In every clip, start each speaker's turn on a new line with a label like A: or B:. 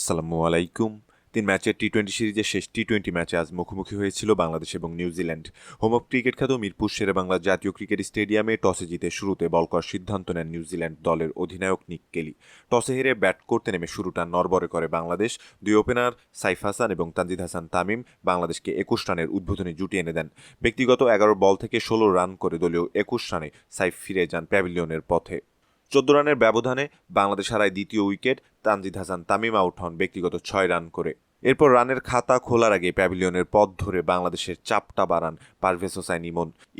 A: আসসালামু আলাইকুম। ৩ ম্যাচের টি-20 সিরিজের শেষ টি-20 ম্যাচে আজ মুখোমুখি হয়েছিল বাংলাদেশ এবং নিউজিল্যান্ড। হোম অব ক্রিকেট খ্যাত মিরপুর শেরেবাংলা জাতীয় ক্রিকেট স্টেডিয়ামে টসে জিতে শুরুতে বল করার সিদ্ধান্ত নেন নিউজিল্যান্ড দলের অধিনায়ক নিক কেলি। টসে হেরে ব্যাট করতে নেমে শুরুটা নড়বড়ে করে বাংলাদেশ। দুই ওপেনার সাইফ হাসান এবং তানজিদ হাসান তামিম বাংলাদেশকে ২১ রানের উদ্বোধনী জুটি এনে দেন। ব্যক্তিগত ১১ বল থেকে ১৬ রান করে দলীয় ২১ রানে সাইফ ফিরে যান প্যাভিলিয়নের পথে। ১৪ রানের ব্যবধানে বাংলাদেশ হারায় দ্বিতীয় উইকেট। তানজিদ হাসান তামিম আউট হন ব্যক্তিগত ৬ রান করে। এরপর রানের খাতা খোলার আগে প্যাভিলিয়নের পথ ধরে বাংলাদেশের চাপটা বাড়ান পারভেজ হোসাইন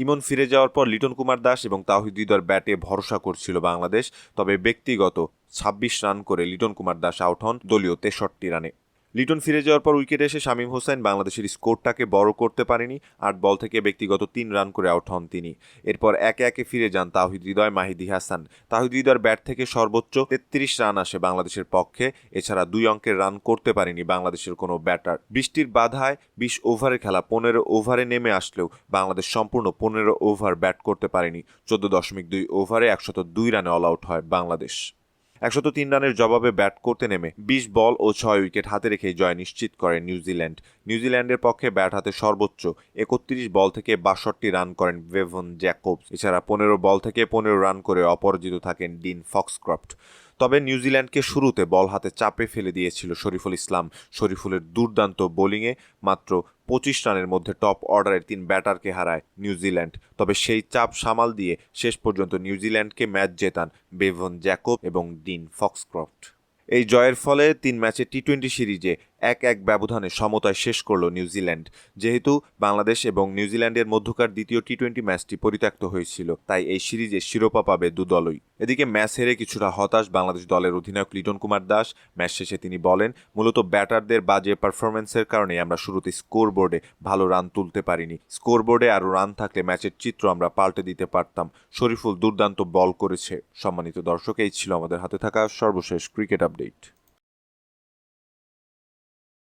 A: ইমন ফিরে যাওয়ার পর লিটন কুমার দাস এবং তাওহিদ হৃদয়ের ব্যাটে ভরসা করছিল বাংলাদেশ। তবে ব্যক্তিগত ২৬ রান করে লিটন কুমার দাস আউট হন দলীয় ৬৩ রানে। লিটন ফিরে যাওয়ার পর উইকেটে এসে শামীম হোসেন বাংলাদেশের স্কোরটাকে বড় করতে পারেনি। ৮ বল থেকে ব্যক্তিগত ৩ রান করে আউট হন তিনি। এরপর একে একে ফিরে যান তাওহিদ হৃদয়, মাহিদি হাসান। তাওহিদ হৃদয়ের ব্যাট থেকে সর্বোচ্চ ৩৩ রান আসে বাংলাদেশের পক্ষে। এছাড়া ২ অঙ্কের রান করতে পারেনি বাংলাদেশের কোনো ব্যাটার। বৃষ্টির বাধায় ২০ ওভারের খেলা ১৫ ওভারে নেমে আসলেও বাংলাদেশ সম্পূর্ণ ১৫ ওভার ব্যাট করতে পারেনি। ১৪.২ ওভারে ১০২ রানে অল আউট হয় বাংলাদেশ। ১০৩ রানের জবাবে ব্যাট করতে নেমে ২০ বল ও ৬ উইকেট হাতে রেখেই জয় নিশ্চিত করে নিউজিল্যান্ড। নিউজিল্যান্ডের পক্ষে ব্যাট হাতে সর্বোচ্চ ৩১ বল থেকে ৬২ রান করেন বেভন জ্যাকবস। এছাড়া ১৫ বল থেকে ১৫ রান করে অপরাজিত থাকেন ডিন ফক্সক্রফট। তবে নিউজিল্যান্ডকে শুরুতে বল হাতে চাপে ফেলে দিয়েছিল শরীফুল ইসলাম। শরীফুলের দুর্দান্ত বোলিংয়ে মাত্র ২৫ রানের মধ্যে টপ অর্ডারের ৩ ব্যাটারকে হারায় নিউজিল্যান্ড। তবে সেই চাপ সামাল দিয়ে শেষ পর্যন্ত নিউজিল্যান্ডকে ম্যাচ জেতান বেভন জ্যাকব এবং ডিন ফক্সক্রফট। এই জয়ের ফলে ৩ ম্যাচের টি-২০ সিরিজে ১-১ ব্যবধানে সমতায় শেষ করল নিউজিল্যান্ড। যেহেতু বাংলাদেশ এবং নিউজিল্যান্ডের মধ্যকার দ্বিতীয় টি-২০ ম্যাচটি পরিত্যক্ত হয়েছিল, তাই এই সিরিজে শিরোপা পাবে দুদলই। এদিকে ম্যাচ হেরে কিছুটা হতাশ বাংলাদেশ দলের অধিনায়ক লিটন কুমার দাস। ম্যাচ শেষে তিনি বলেন, মূলত ব্যাটারদের বাজে পারফরম্যান্সের কারণে আমরা শুরুতে স্কোরবোর্ডে ভালো রান তুলতে পারিনি। স্কোরবোর্ডে আরও রান থাকলে ম্যাচের চিত্র আমরা পাল্টে দিতে পারতাম। শরীফুল দুর্দান্ত বল করেছে। সম্মানিত দর্শক, এই ছিল আমাদের হাতে থাকা সর্বশেষ ক্রিকেট আপডেট।